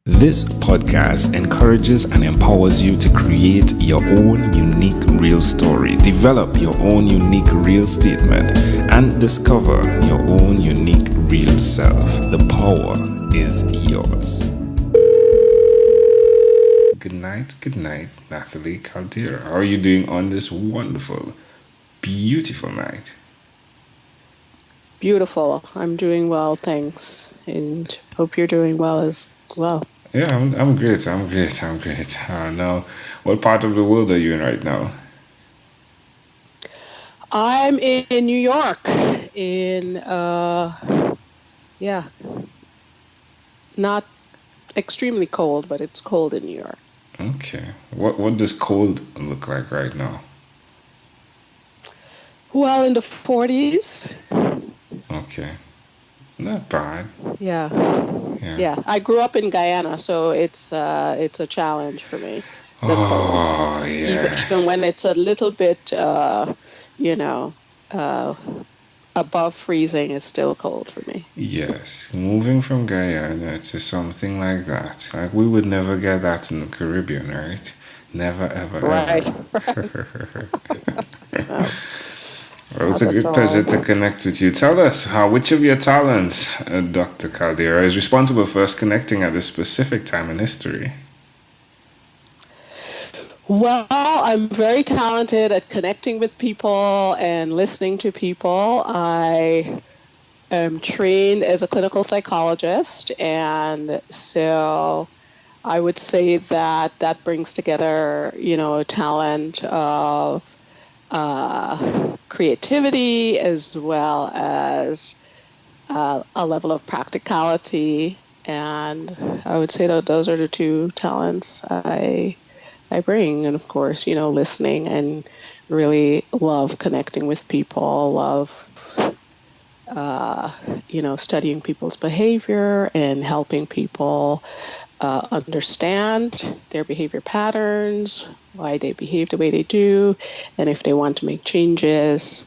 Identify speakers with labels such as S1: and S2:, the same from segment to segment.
S1: This podcast encourages and empowers you to create your own unique real story, develop your own unique real statement, and discover your own unique real self. The power is yours. Good night, Nathilee, Caldeira. How are you doing on this wonderful, beautiful night?
S2: Beautiful. I'm doing well, thanks. And hope you're doing well as well.
S1: Yeah, I'm great. Now, what part of the world are you in right now?
S2: I'm in New York. Not extremely cold, but it's cold in New York.
S1: Okay. What does cold look like right now?
S2: Well, in the 40s.
S1: Okay. Not bad.
S2: Yeah. I grew up in Guyana, so it's a challenge for me. The cold.
S1: Yeah.
S2: Even when it's a little bit, above freezing, is still cold for me.
S1: Yes. Moving from Guyana to something like that. Like we would never get that in the Caribbean, right? Never, ever,
S2: Right.
S1: ever. Well, it's a good pleasure to connect with you. Tell us, which of your talents, Dr. Caldeira, is responsible for us connecting at this specific time in history?
S2: Well, I'm very talented at connecting with people and listening to people. I am trained as a clinical psychologist, and so I would say that brings together, a talent of creativity as well as a level of practicality, and I would say that those are the two talents I bring. And of course, listening, and really love connecting with people, love studying people's behavior and helping people understand their behavior patterns, why they behave the way they do, and if they want to make changes,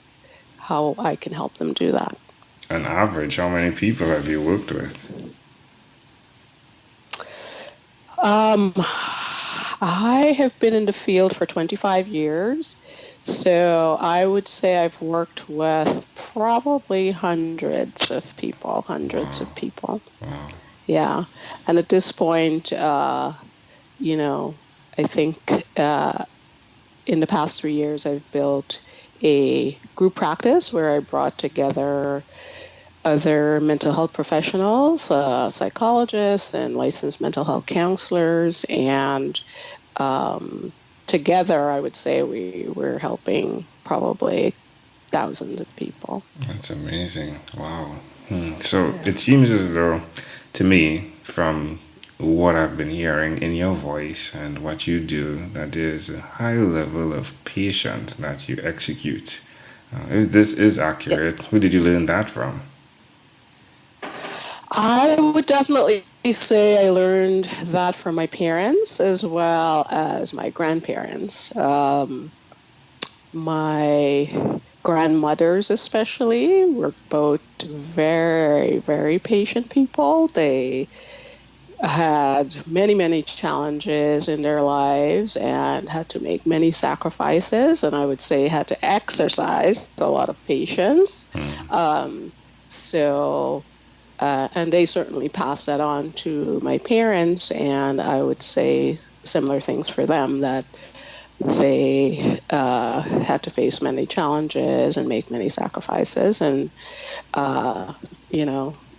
S2: how I can help them do that.
S1: On average, how many people have you worked with?
S2: I have been in the field for 25 years, so I would say I've worked with probably hundreds of people.
S1: Wow.
S2: Yeah. And at this point, I think in the past 3 years, I've built a group practice where I brought together other mental health professionals, psychologists, and licensed mental health counselors. And together, I would say we're helping probably thousands of people.
S1: That's amazing. Wow. So It seems as though, to me, from what I've been hearing in your voice and what you do, that there's a high level of patience that you execute. If this is accurate, who did you learn that from?
S2: I would definitely say I learned that from my parents as well as my grandparents. My grandmothers especially were both very, very patient people. They had many, many challenges in their lives and had to make many sacrifices, and I would say had to exercise a lot of patience. And they certainly passed that on to my parents, and I would say similar things for them, that they had to face many challenges and make many sacrifices, and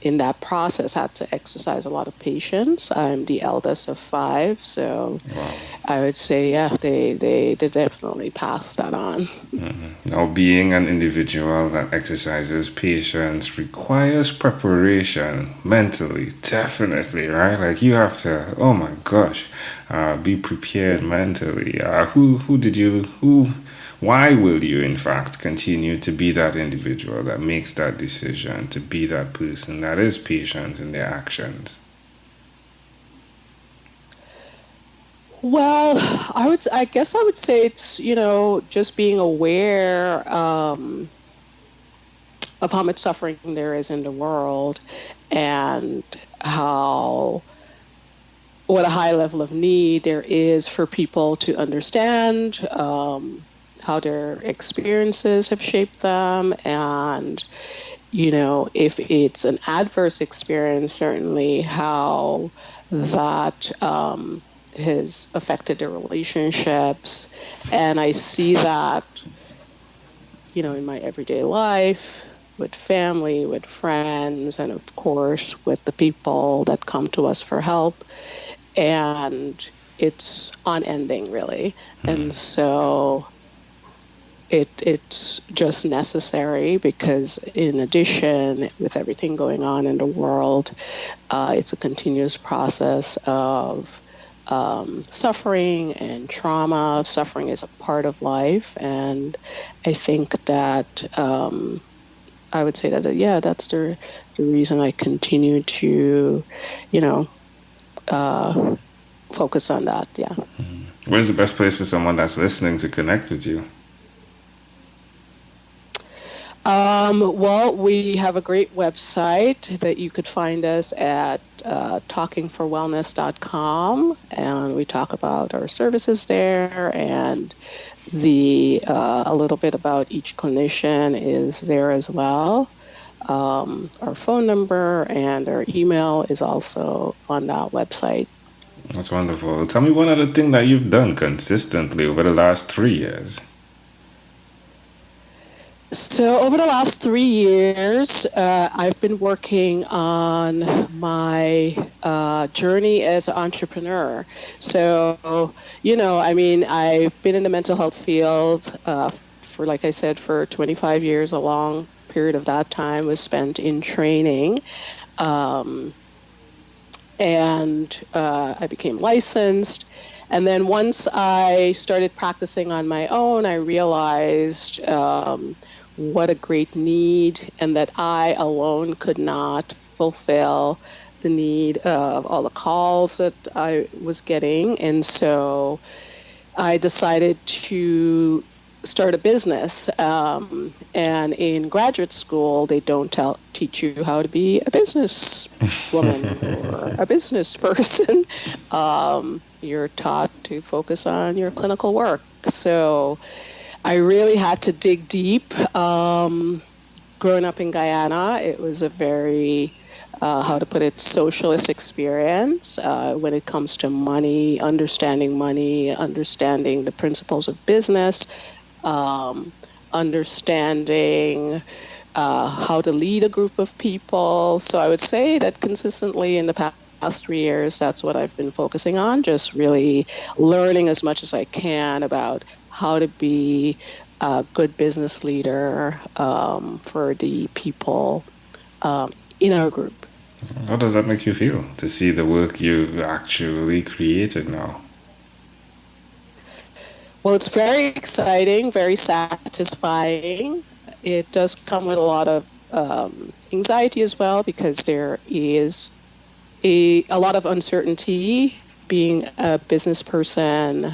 S2: in that process had to exercise a lot of patience. I'm the eldest of 5, so
S1: Wow.
S2: I would say, they definitely passed that on.
S1: Now, being an individual that exercises patience requires preparation mentally, definitely, right? Like you have to, oh my gosh, be prepared mentally. Why will you, in fact, continue to be that individual that makes that decision, to be that person that is patient in their actions?
S2: Well, I guess I would say it's, just being aware of how much suffering there is in the world, and how what a high level of need there is for people to understand how their experiences have shaped them. And, if it's an adverse experience, certainly how that has affected their relationships. And I see that, in my everyday life, with family, with friends, and of course with the people that come to us for help. And it's unending, really. And so it's just necessary, because in addition, with everything going on in the world, it's a continuous process of suffering and trauma. Suffering is a part of life. And I think that I would say that, that's the reason I continue to, focus on that. Yeah.
S1: Where's the best place for someone that's listening to connect with you?
S2: Well, we have a great website that you could find us at talkingforwellness.com, and we talk about our services there, and a little bit about each clinician is there as well. Our phone number and our email is also on that website.
S1: That's wonderful. Tell me one other thing that you've done consistently over the last 3 years.
S2: So over the last 3 years, I've been working on my journey as an entrepreneur. So, I've been in the mental health field for, like I said, for 25 years. A long period of that time was spent in training. And I became licensed. And then once I started practicing on my own, I realized what a great need, and that I alone could not fulfill the need of all the calls that I was getting. And so I decided to start a business. And in graduate school, they don't teach you how to be a business woman or a business person. You're taught to focus on your clinical work. So I really had to dig deep. Growing up in Guyana, it was a very, socialist experience when it comes to money, understanding the principles of business, understanding how to lead a group of people. So I would say that consistently in the past 3 years, that's what I've been focusing on, just really learning as much as I can about how to be a good business leader for the people in our group.
S1: How does that make you feel to see the work you've actually created now?
S2: Well, it's very exciting, very satisfying. It does come with a lot of anxiety as well, because there is a lot of uncertainty. Being a business person,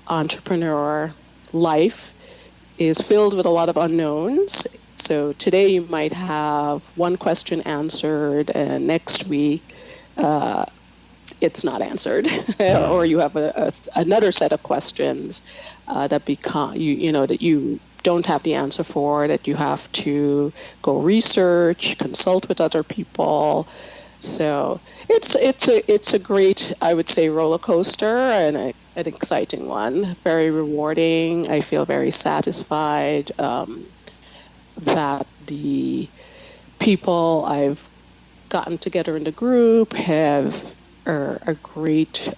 S2: entrepreneur, life is filled with a lot of unknowns. So today you might have one question answered, and next week it's not answered, or you have another set of questions that become that you don't have the answer for, that you have to go research, consult with other people. So it's a great, I would say, roller coaster, and an exciting one. Very rewarding. I feel very satisfied that the people I've gotten together in the group have a great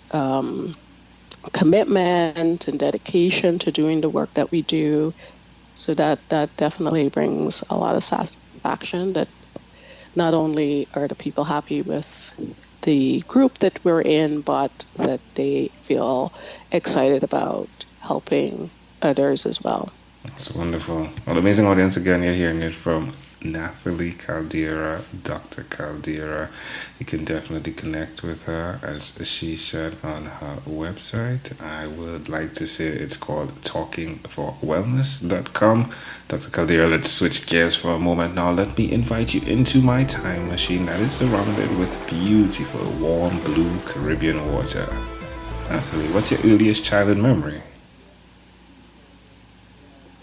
S2: commitment and dedication to doing the work that we do. So that definitely brings a lot of satisfaction, that not only are the people happy with the group that we're in, but that they feel excited about helping others as well.
S1: That's wonderful. Well, amazing audience again. You're hearing it from Nathilee Caldeira, Dr. Caldeira. You can definitely connect with her, as she said on her website. I would like to say it's called talkingforwellness.com. Dr. Caldeira, let's switch gears for a moment now. Let me invite you into my time machine that is surrounded with beautiful, warm, blue Caribbean water. Nathilee, what's your earliest childhood memory?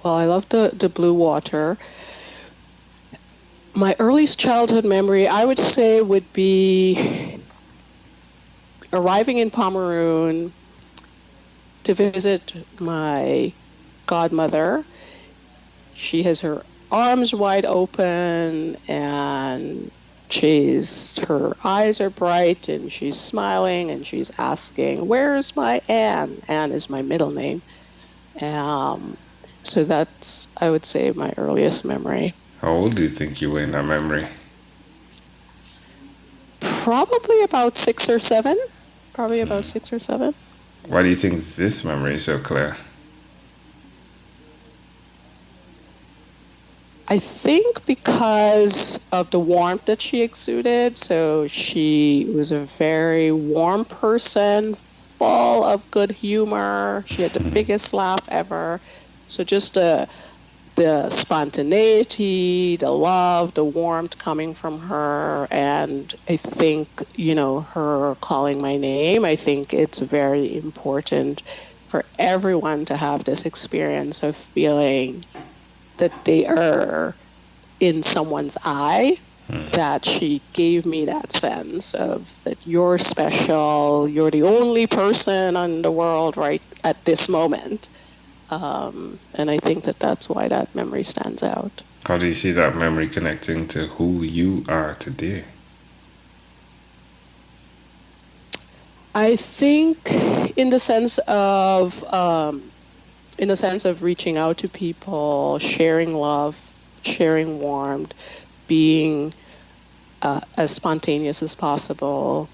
S2: Well, I love the blue water. My earliest childhood memory, I would say, would be arriving in Pomeroon to visit my godmother. She has her arms wide open, and her eyes are bright, and she's smiling, and she's asking, "Where's my Anne?" Anne is my middle name. So that's, I would say, my earliest memory.
S1: How old do you think you were in that memory?
S2: Probably about 6 or 7.
S1: Why do you think this memory is so clear?
S2: I think because of the warmth that she exuded. So she was a very warm person, full of good humor. She had the biggest laugh ever. So just the spontaneity, the love, the warmth coming from her. And I think, her calling my name, I think it's very important for everyone to have this experience of feeling that they are in someone's eye, that she gave me that sense of that you're special, you're the only person in the world right at this moment. And I think that's why that memory stands out.
S1: How do you see that memory connecting to who you are today?
S2: I think in the sense of reaching out to people, sharing love, sharing warmth, being as spontaneous as possible.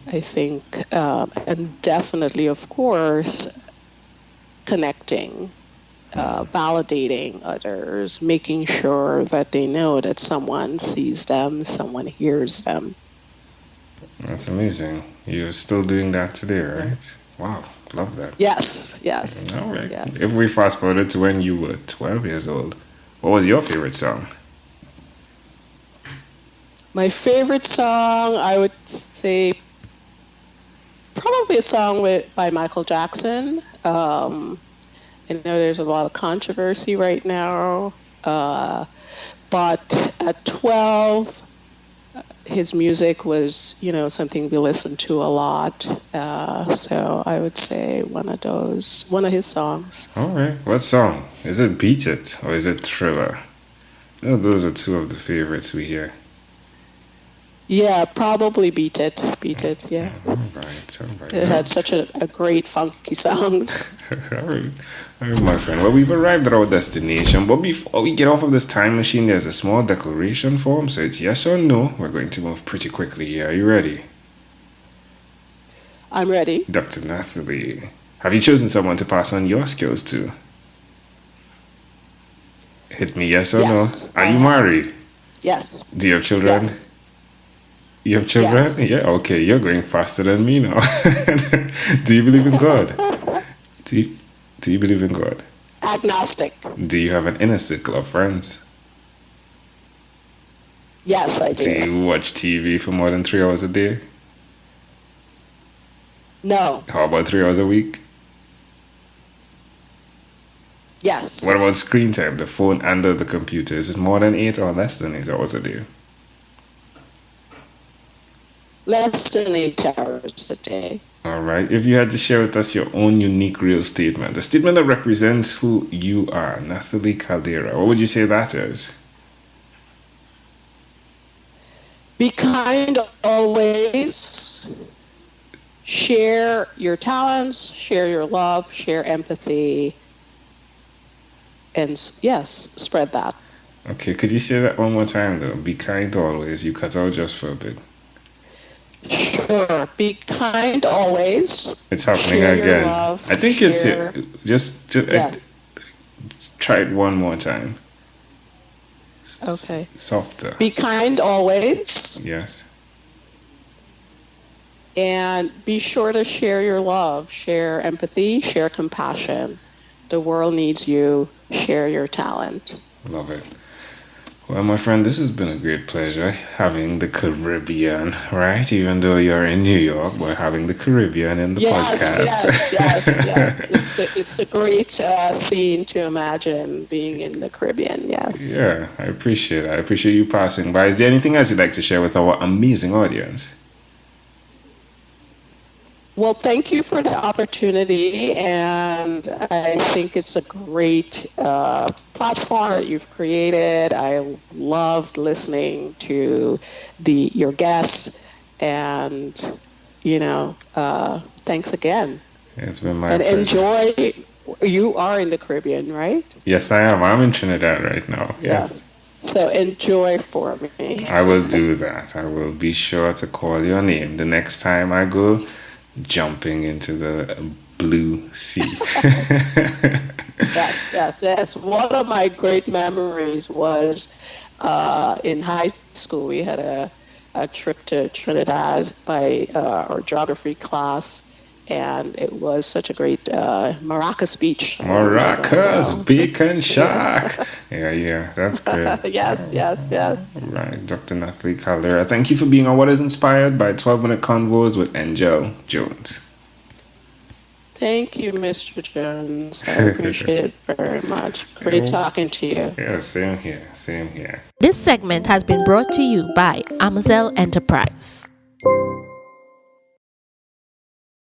S2: I think, and definitely, of course, connecting, validating others, making sure that they know that someone sees them, someone hears them.
S1: That's amazing. You're still doing that today, right? Wow, love that.
S2: Yes.
S1: All right.
S2: Yeah.
S1: If we fast forward to when you were 12 years old, what was your favorite song?
S2: My favorite song, I would say, probably a song by Michael Jackson. I know there's a lot of controversy right now, but at 12, his music was, something we listened to a lot. So I would say one of his songs.
S1: All right. What song? Is it Beat It or is it Thriller? Those are two of the favorites we hear.
S2: Yeah, probably Beat It, yeah.
S1: All right.
S2: It had such a great funky sound.
S1: All right, my friend. Well, we've arrived at our destination, but before we get off of this time machine, there's a small declaration form, so it's yes or no. We're going to move pretty quickly here. Are you ready?
S2: I'm ready.
S1: Dr. Nathilee, have you chosen someone to pass on your skills to? Hit me yes or
S2: Yes.
S1: no. Are you married?
S2: Yes.
S1: Do you have children?
S2: Yes.
S1: You have children?
S2: Yes.
S1: Yeah, okay, you're going faster than me now. Do you believe in God? Do you believe in God?
S2: Agnostic.
S1: Do you have an inner circle of friends?
S2: Yes, I
S1: Do
S2: do.
S1: you watch TV for more than 3 hours a day?
S2: No.
S1: How about 3 hours a week?
S2: Yes.
S1: What about screen time, the phone and the computer? Is it more than 8 or less than 8 hours a day?
S2: Less than 8 hours a day.
S1: All right. If you had to share with us your own unique real statement, a statement that represents who you are, Nathilee Caldeira, what would you say that is?
S2: Be kind always. Share your talents, share your love, share empathy, and yes, spread that.
S1: Okay, could you say that one more time though? Be kind always. You cut out just for a bit.
S2: Sure. Be kind always.
S1: It's happening
S2: Share
S1: again.
S2: your love,
S1: I think
S2: share-
S1: it's just
S2: Yeah.
S1: try it one more time.
S2: Okay.
S1: Softer.
S2: Be kind always.
S1: Yes.
S2: And be sure to share your love, share empathy, share compassion. The world needs you. Share your talent.
S1: Love it. Well, my friend, this has been a great pleasure having the Caribbean, right? Even though you're in New York, we're having the Caribbean in the podcast.
S2: Yes. It's a great scene to imagine being in the Caribbean, yes.
S1: Yeah, I appreciate it. I appreciate you passing by. Is there anything else you'd like to share with our amazing audience?
S2: Well, thank you for the opportunity, and I think it's a great platform that you've created. I loved listening to your guests, and thanks again.
S1: It's been my
S2: and
S1: pleasure.
S2: Enjoy. You are in the Caribbean, right?
S1: Yes, I am. I'm in Trinidad right now.
S2: Yeah.
S1: Yes.
S2: So enjoy for me.
S1: I will do that. I will be sure to call your name the next time I go jumping into the blue sea.
S2: Yes. One of my great memories was in high school. We had a trip to Trinidad by our geography class, and it was such a great Maracas Beach.
S1: Maracas, Beacon Shack. Yeah, that's good.
S2: Yes.
S1: Right, Dr. Nathilee Caldeira, thank you for being on What is Inspired by 12-Minute Convos with Angel Jones.
S2: Thank you, Mr. Jones. I appreciate it very much. Great talking to you.
S1: Yeah, same here.
S3: This segment has been brought to you by Amazel Enterprise.